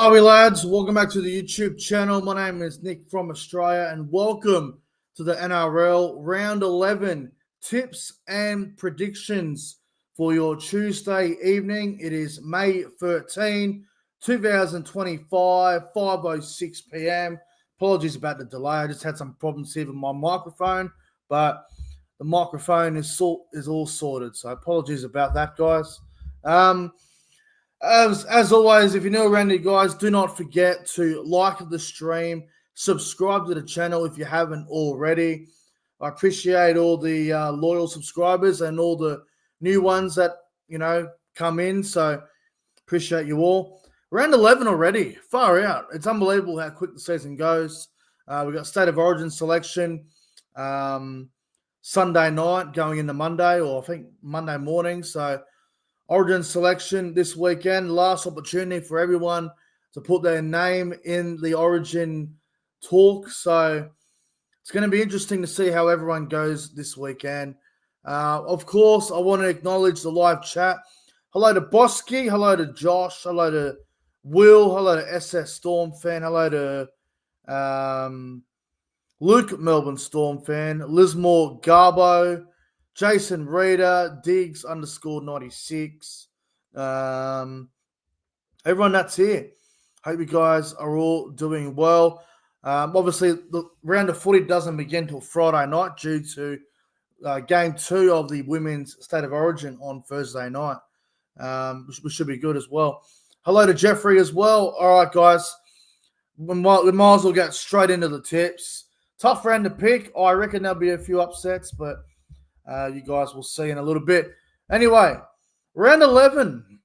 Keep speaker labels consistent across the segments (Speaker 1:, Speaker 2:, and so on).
Speaker 1: How are we, lads? Welcome back to the YouTube channel. My name is Nick from Australia, and welcome to the NRL Round 11 tips and predictions for your Tuesday evening. It is May 13, 2025, 5:06 p.m. Apologies about the delay. I just had some problems here with my microphone, but the microphone is all sorted, so apologies about that, guys. As always, if you're new around here, guys, do not forget to like the stream, subscribe to the channel if you haven't already. I appreciate all the loyal subscribers and all the new ones that, come in. So appreciate you all. Round 11 already. Far out. It's unbelievable how quick the season goes. We've got State of Origin selection Sunday night going into Monday, or I think Monday morning. So Origin selection this weekend. Last opportunity for everyone to put their name in the Origin talk. So it's going to be interesting to see how everyone goes this weekend. Of course, I want to acknowledge the live chat. Hello to Bosky. Hello to Josh. Hello to Will. Hello to SS Storm fan. Hello to Luke, Melbourne Storm fan. Lismore Garbo. Jason Reader, Diggs _96. Everyone that's here. Hope you guys are all doing well. Obviously, the round of footy doesn't begin till Friday night due to game 2 of the Women's State of Origin on Thursday night. We should be good as well. Hello to Jeffrey as well. All right, guys. We might as well get straight into the tips. Tough round to pick. I reckon there'll be a few upsets, but you guys will see in a little bit. Anyway, round 11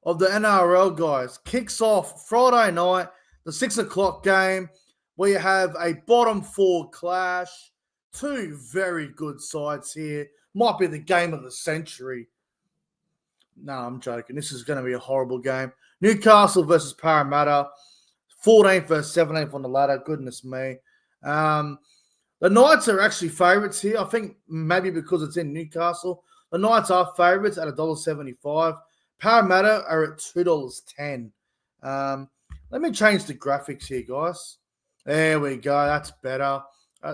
Speaker 1: of the NRL, guys, kicks off Friday night, the 6 o'clock game, where you have a bottom 4 clash. Two very good sides here. Might be the game of the century. No, I'm joking. This is going to be a horrible game. Newcastle versus Parramatta. 14th versus 17th on the ladder. Goodness me. The Knights are actually favourites here. I think maybe because it's in Newcastle. The Knights are favourites at $1.75. Parramatta are at $2.10. Let me change the graphics here, guys. There we go. That's better.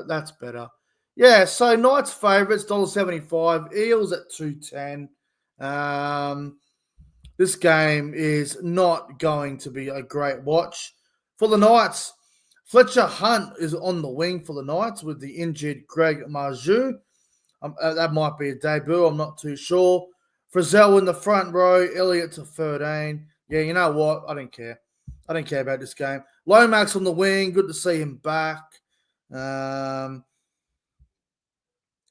Speaker 1: That's better. Yeah, so Knights favourites, $1.75. Eels at $2.10. This game is not going to be a great watch. For the Knights, Fletcher Hunt is on the wing for the Knights with the injured Greg Marju. That might be a debut. I'm not too sure. Frizzell in the front row. Elliott to 13. Yeah, you know what? I don't care. I don't care about this game. Lomax on the wing. Good to see him back.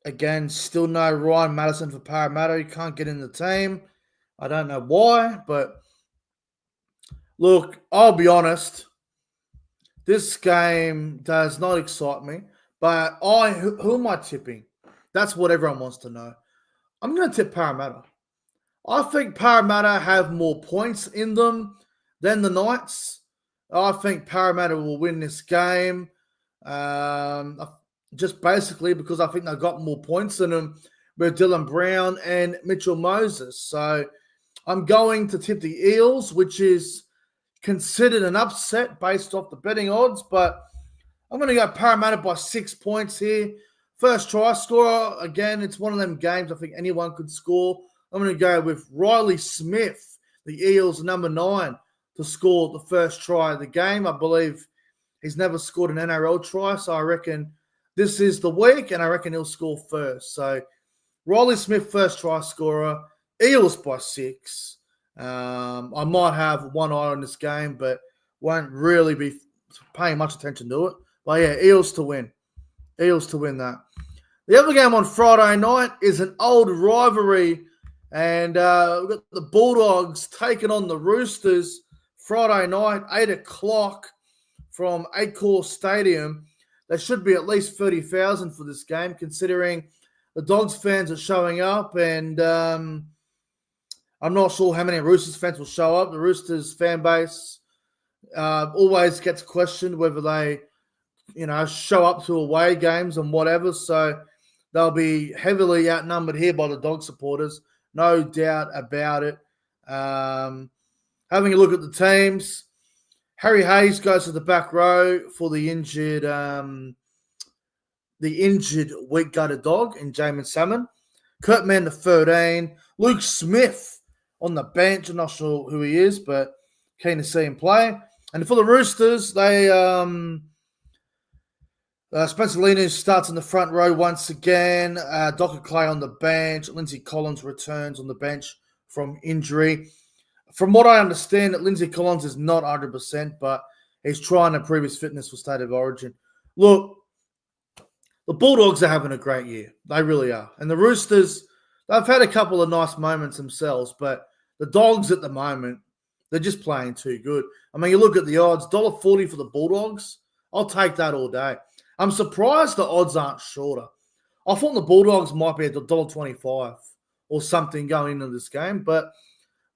Speaker 1: Again, still no Ryan Madison for Parramatta. He can't get in the team. I don't know why, but look, I'll be honest. This game does not excite me, but who am I tipping? That's what everyone wants to know. I'm going to tip Parramatta. I think Parramatta have more points in them than the Knights. I think Parramatta will win this game, just basically because I think they've got more points than them with Dylan Brown and Mitchell Moses. So I'm going to tip the Eels, which is considered an upset based off the betting odds, but I'm going to go Parramatta by 6 points here. First try scorer, again, it's one of them games I think anyone could score. I'm going to go with Riley Smith, the Eels number 9, to score the first try of the game. I believe he's never scored an NRL try, so I reckon this is the week, and I reckon he'll score first. So Riley Smith, first try scorer, Eels by 6. I might have one eye on this game, but won't really be paying much attention to it. But yeah, Eels to win. Eels to win that. The other game on Friday night is an old rivalry, and we've got the Bulldogs taking on the Roosters Friday night, 8 o'clock from Accor Stadium. There should be at least 30,000 for this game, considering the Dogs fans are showing up, and I'm not sure how many Roosters fans will show up. The Roosters fan base always gets questioned whether they, show up to away games and whatever. So they'll be heavily outnumbered here by the Dog supporters. No doubt about it. Having a look at the teams, Harry Hayes goes to the back row for the injured weak gutted dog in Jamin Salmon. Kurtman to 13. Luke Smith on the bench. I'm not sure who he is, but keen to see him play. And for the Roosters, they Spencer Linus starts in the front row once again. Docker Clay on the bench. Lindsay Collins returns on the bench from injury. From what I understand, Lindsay Collins is not 100%, but he's trying to prove his fitness for State of Origin. Look, the Bulldogs are having a great year. They really are. And the Roosters, they've had a couple of nice moments themselves, but the Dogs at the moment, they're just playing too good. I mean, you look at the odds, $1.40 for the Bulldogs. I'll take that all day. I'm surprised the odds aren't shorter. I thought the Bulldogs might be at $1.25 or something going into this game, but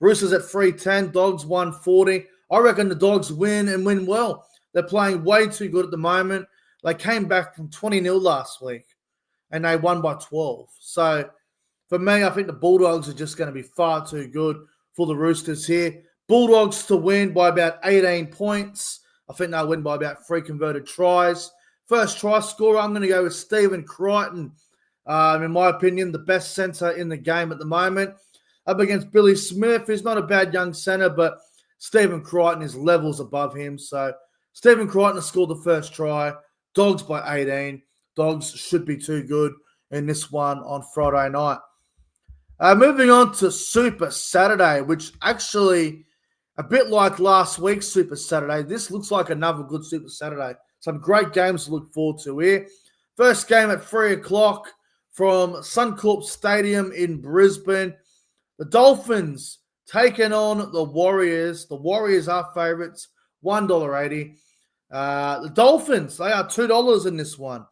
Speaker 1: Roosters at 3.10, Dogs 1.40. I reckon the Dogs win and win well. They're playing way too good at the moment. They came back from 20-0 last week, and they won by 12. So, for me, I think the Bulldogs are just going to be far too good for the Roosters here. Bulldogs to win by about 18 points. I think they'll win by about 3 converted tries. First try scorer, I'm going to go with Stephen Crichton. In my opinion, the best centre in the game at the moment. Up against Billy Smith, who's not a bad young centre, but Stephen Crichton is levels above him. So Stephen Crichton has scored the first try. Dogs by 18. Dogs should be too good in this one on Friday night. Moving on to Super Saturday, which actually, a bit like last week's Super Saturday, this looks like another good Super Saturday. Some great games to look forward to here. First game at 3 o'clock from Suncorp Stadium in Brisbane. The Dolphins taking on the Warriors. The Warriors are favourites, $1.80. The Dolphins, they are $2 in this one.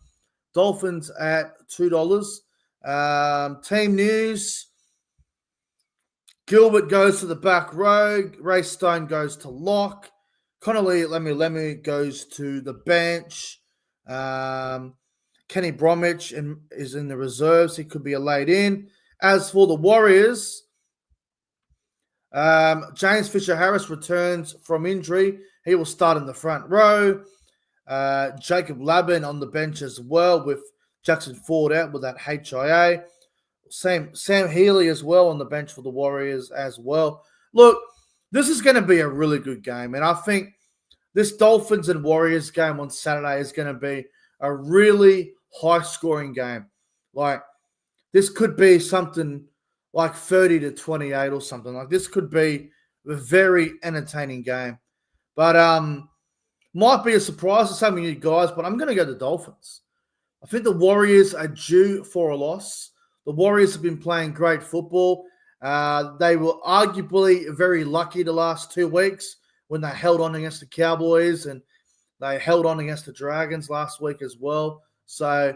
Speaker 1: Dolphins at $2. Team news. Gilbert goes to the back row. Ray Stone goes to lock. Connolly Lemme goes to the bench. Kenny Bromwich is in the reserves. He could be a laid in. As for the Warriors, James Fisher-Harris returns from injury. He will start in the front row. Jacob Laban on the bench as well, with Jackson Ford out with that HIA. Sam Healy as well on the bench for the Warriors as well. Look, this is going to be a really good game, and I think this Dolphins and Warriors game on Saturday is going to be a really high-scoring game. Like, this could be something like 30-28 or something. Like, this could be a very entertaining game. But might be a surprise to some of you guys, but I'm going to go the Dolphins. I think the Warriors are due for a loss. The Warriors have been playing great football. They were arguably very lucky the last 2 weeks when they held on against the Cowboys, and they held on against the Dragons last week as well. So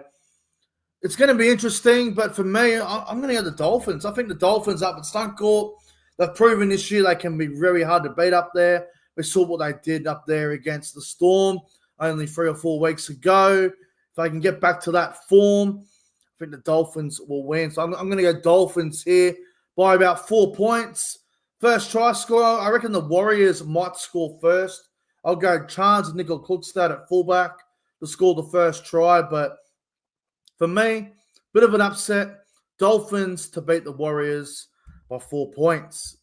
Speaker 1: it's going to be interesting, but for me, I'm going to go the Dolphins. I think the Dolphins up at Suncorp, they've proven this year they can be very hard to beat up there. We saw what they did up there against the Storm only 3 or 4 weeks ago. If they can get back to that form, I think the Dolphins will win. So I'm going to go Dolphins here by about 4 points. First try scorer, I reckon the Warriors might score first. I'll go Chance and Nickel Klugstad at fullback to score the first try. But for me, bit of an upset. Dolphins to beat the Warriors by 4 points.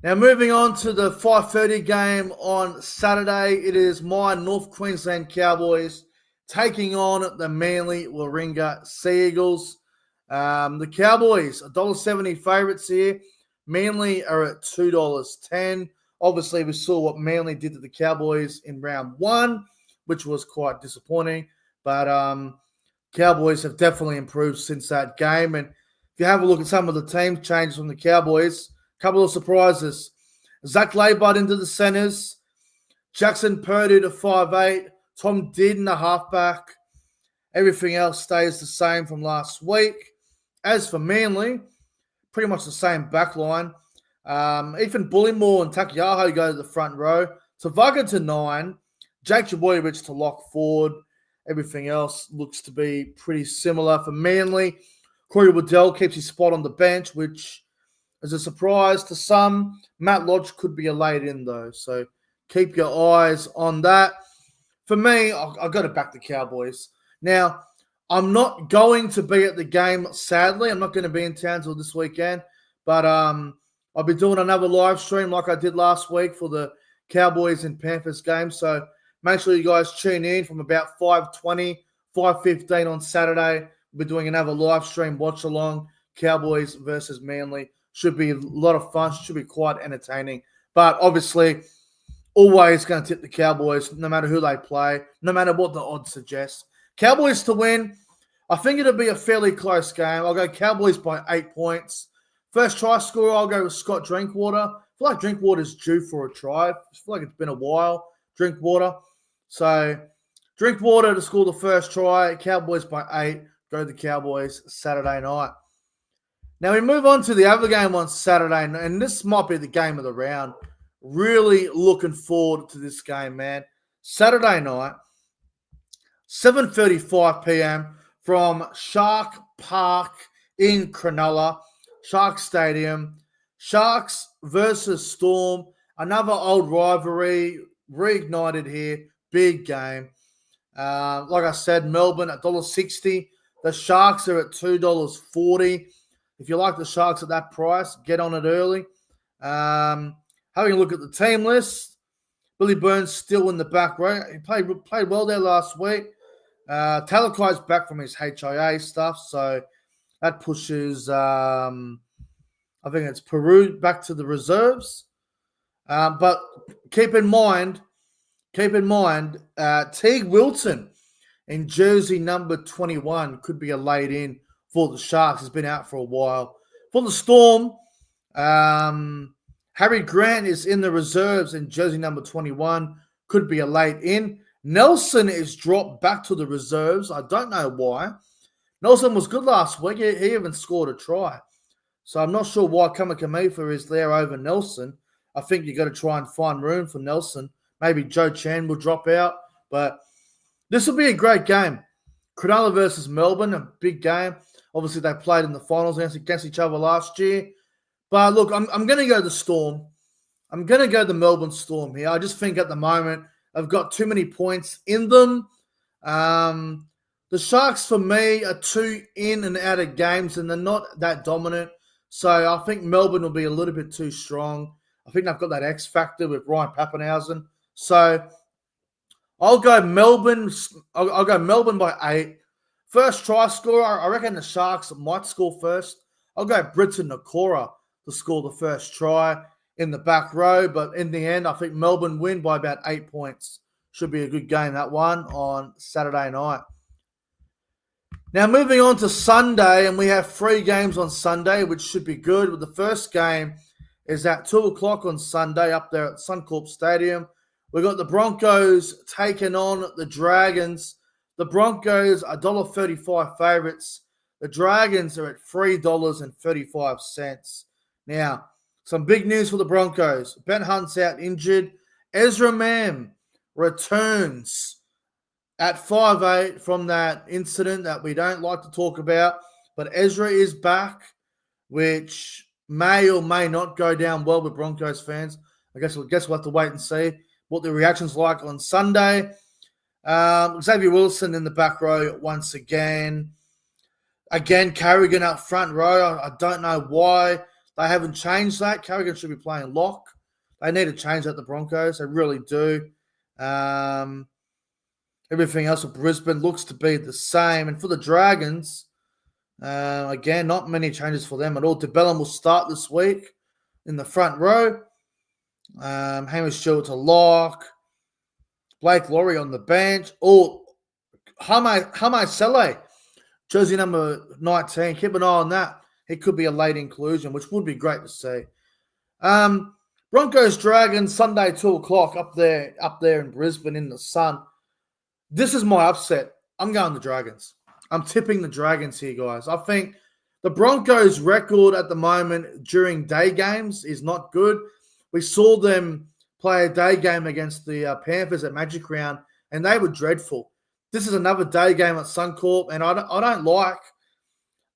Speaker 1: Now, moving on to the 5:30 game on Saturday, it is my North Queensland Cowboys taking on the Manly Warringah Sea Eagles. The Cowboys, $1.70 favourites here. Manly are at $2.10. Obviously, we saw what Manly did to the Cowboys in round 1, which was quite disappointing. But Cowboys have definitely improved since that game. And if you have a look at some of the team changes from the Cowboys, a couple of surprises. Zach Laybud into the centres. Jackson Purdy to 5'8". Tom Dearden, the halfback. Everything else stays the same from last week. As for Manly, pretty much the same back line. Ethan Bullimore and Takiaho go to the front row. Tavaga to 9. Jake Jaboyevich to lock forward. Everything else looks to be pretty similar for Manly. Corey Waddell keeps his spot on the bench, which is a surprise to some. Matt Lodge could be a laid in, though. So keep your eyes on that. For me, I've got to back the Cowboys. Now, I'm not going to be at the game, sadly. I'm not going to be in town till this weekend. But I'll be doing another live stream like I did last week for the Cowboys and Panthers game. So make sure you guys tune in from about 5:20, 5:15 on Saturday. We'll be doing another live stream watch along. Cowboys versus Manly. Should be a lot of fun. Should be quite entertaining. But obviously, always going to tip the Cowboys, no matter who they play, no matter what the odds suggest. Cowboys to win. I think it'll be a fairly close game. I'll go Cowboys by 8 points. First try scorer, I'll go with Scott Drinkwater. I feel like Drinkwater's due for a try. I feel like it's been a while, Drinkwater. So, Drinkwater to score the first try. Cowboys by 8. Go the Cowboys Saturday night. Now, we move on to the other game on Saturday, and this might be the game of the round. Really looking forward to this game, man. Saturday night, 7:35 p.m. from Shark Park in Cronulla, Shark Stadium. Sharks versus Storm. Another old rivalry reignited here. Big game. Like I said, Melbourne at $1.60. The Sharks are at $2.40. If you like the Sharks at that price, get on it early. Having a look at the team list, Billy Burns still in the back row. He played well there last week. Talakai's back from his HIA stuff, so that pushes, I think it's Peru back to the reserves. But keep in mind, Teague Wilton in jersey number 21 could be a laid in for the Sharks. He's been out for a while. For the Storm, Harry Grant is in the reserves in jersey number 21. Could be a late in. Nelson is dropped back to the reserves. I don't know why. Nelson was good last week. He even scored a try. So I'm not sure why Kamikamifa is there over Nelson. I think you got to try and find room for Nelson. Maybe Joe Chan will drop out. But this will be a great game. Cronulla versus Melbourne, a big game. Obviously, they played in the finals against each other last year. But look, I'm going to go the Storm. I'm going to go the Melbourne Storm here. I just think at the moment I've got too many points in them. The Sharks, for me, are too in and out of games, and they're not that dominant. So I think Melbourne will be a little bit too strong. I think they've got that X factor with Ryan Pappenhausen. So I'll go Melbourne. I'll go Melbourne by 8. First try scorer, I reckon the Sharks might score first. I'll go Britton Nakora to score the first try in the back row. But in the end, I think Melbourne win by about 8 points. Should be a good game, that one, on Saturday night. Now, moving on to Sunday, and we have 3 games on Sunday, which should be good. But the first game is at 2 o'clock on Sunday up there at Suncorp Stadium. We've got the Broncos taking on the Dragons. The Broncos are $1.35 favourites. The Dragons are at $3.35. Now, some big news for the Broncos. Ben Hunt's out injured. Ezra Mam returns at 5'8" from that incident that we don't like to talk about. But Ezra is back, which may or may not go down well with Broncos fans. I guess we'll have to wait and see what the reaction's like on Sunday. Xavier Wilson in the back row once again. Again, Carrigan up front row. I don't know why they haven't changed that. Carrigan should be playing lock. They need to change that, the Broncos. They really do. Everything else with Brisbane looks to be the same. And for the Dragons, again, not many changes for them at all. DeBellum will start this week in the front row. Hamish Stewart to lock. Blake Laurie on the bench. Hame Sele, jersey number 19. Keep an eye on that. It could be a late inclusion, which would be great to see. Broncos Dragons Sunday 2 o'clock up there in Brisbane in the sun. This is my upset. I'm going the Dragons. I'm tipping the Dragons here, guys. I think the Broncos' record at the moment during day games is not good. We saw them play a day game against the Panthers at Magic Round, and they were dreadful. This is another day game at Suncorp, and I don't like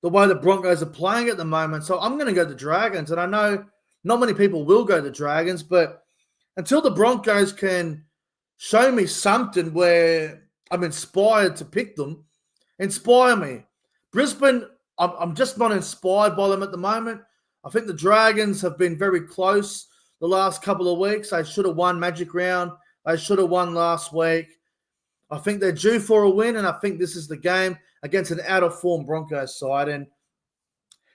Speaker 1: the way the Broncos are playing at the moment. So I'm going to go the Dragons, and I know not many people will go the Dragons, but until the Broncos can show me something where I'm inspired to pick them, inspire me. Brisbane, I'm just not inspired by them at the moment. I think the Dragons have been very close the last couple of weeks. They should have won Magic Round. They should have won last week. I think they're due for a win, and I think this is the game against an out-of-form Broncos side. And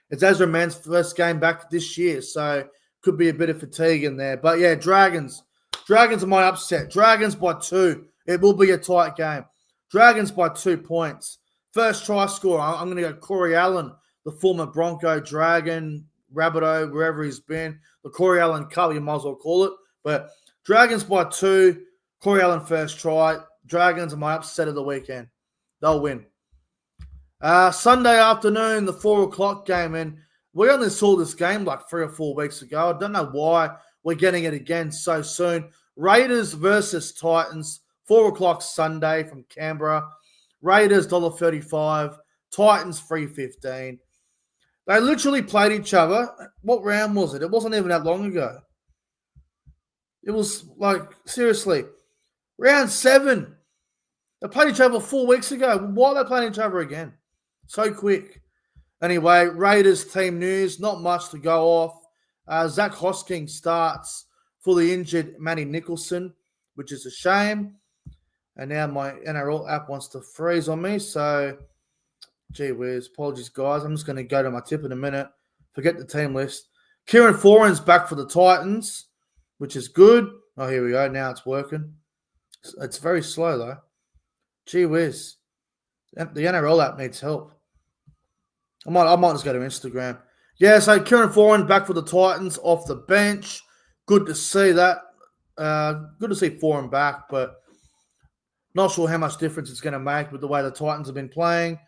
Speaker 1: it's Ezra Mann's first game back this year, so could be a bit of fatigue in there. But, yeah, Dragons. Dragons are my upset. Dragons by 2. It will be a tight game. Dragons by 2 points. First try scorer, I'm going to go Corey Allen, the former Bronco, Dragon, Rabbitoh, wherever he's been. The Corey Allen Cup, you might as well call it. But Dragons by 2. Corey Allen first try. Dragons are my upset of the weekend. They'll win. Sunday afternoon, the 4 o'clock game. And we only saw this game like 3 or 4 weeks ago. I don't know why we're getting it again so soon. Raiders versus Titans, 4 o'clock Sunday from Canberra. Raiders $1.35, Titans $3.15. They literally played each other. What round was it? It wasn't even that long ago. It was like, seriously, round 7. They played each other 4 weeks ago. Why are they playing each other again? So quick. Anyway, Raiders team news, not much to go off. Zach Hosking starts for the injured Matty Nicholson, which is a shame. And now my NRL app wants to freeze on me. So, gee whiz, apologies, guys. I'm just going to go to my tip in a minute. Forget the team list. Kieran Foran's back for the Titans, which is good. Oh, here we go. Now it's working. It's very slow, though. Gee whiz. The NRL app needs help. I might just go to Instagram. Yeah, so Kieran Foran back for the Titans off the bench. Good to see that. Good to see Foran back, but not sure how much difference it's going to make with the way the Titans have been playing.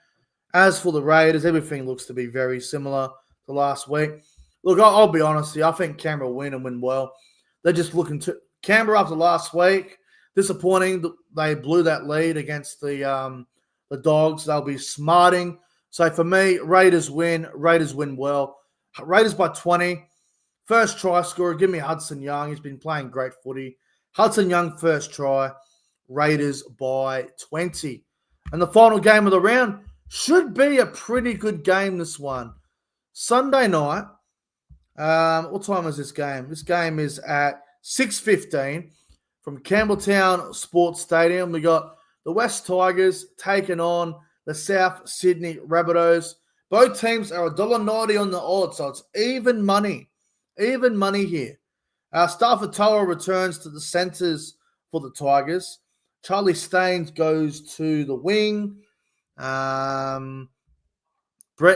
Speaker 1: As for the Raiders, everything looks to be very similar to last week. Look, I'll be honest here. I think Canberra will win and win well. They're just looking to Canberra after last week. Disappointing. They blew that lead against the Dogs. They'll be smarting. So for me, Raiders win. Raiders win well. Raiders by 20. First try scorer, give me Hudson Young. He's been playing great footy. Hudson Young first try. Raiders by 20. And the final game of the round should be a pretty good game, this one. Sunday night. What time is this game? This game is at 6:15 from Campbelltown Sports Stadium. We got the West Tigers taking on the South Sydney Rabbitohs. Both teams are $1.90 on the odds, so it's even money. Even money here. Stafford Toa returns to the centres for the Tigers. Charlie Staines goes to the wing. Brett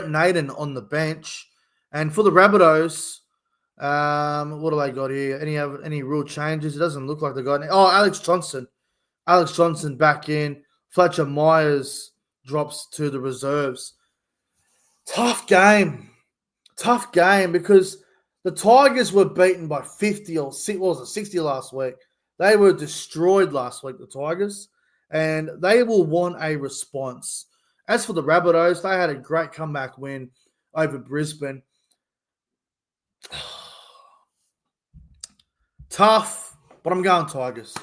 Speaker 1: Naden on the bench. And for the Rabbitohs, what do they got here? Any real changes? It doesn't look like they got any. Oh, Alex Johnson. Alex Johnson back in. Fletcher Myers drops to the reserves. Tough game. Tough game because the Tigers were beaten by 50 or 60 last week. They were destroyed last week, the Tigers, and they will want a response. As for the Rabbitohs, they had a great comeback win over Brisbane. Tough, but I'm going Tigers.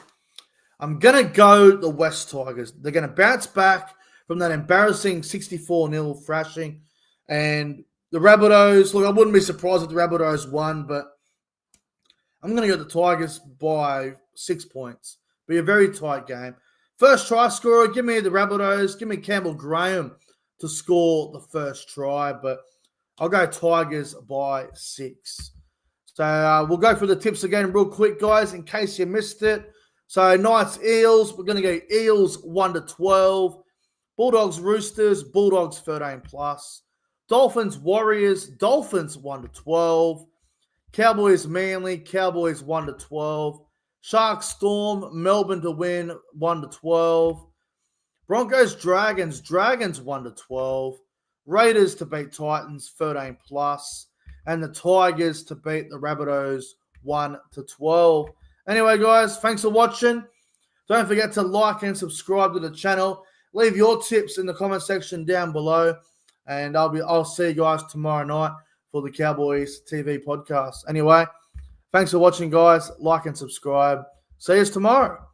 Speaker 1: I'm going to go the West Tigers. They're going to bounce back from that embarrassing 64-0 thrashing. And the Rabbitohs, look, I wouldn't be surprised if the Rabbitohs won, but I'm going to go the Tigers by 6 points. Be a very tight game. First try scorer, give me the Rabbitohs. Give me Campbell Graham to score the first try, but I'll go Tigers by 6. So we'll go through the tips again real quick, guys, in case you missed it. So Knights, Eels, we're going to go Eels 1-12. Bulldogs, Roosters, Bulldogs 13+. Dolphins, Warriors, Dolphins 1-12. Cowboys, Manly, Cowboys 1-12. Sharks, Storm, Melbourne to win 1-12. Broncos, Dragons, Dragons 1-12. Raiders to beat Titans 13+. And the Tigers to beat the Rabbitohs 1-12. Anyway, guys, thanks for watching. Don't forget to like and subscribe to the channel. Leave your tips in the comment section down below. And I'll see you guys tomorrow night for the Cowboys TV podcast. Anyway, Thanks for watching, guys. Like and subscribe. See us tomorrow.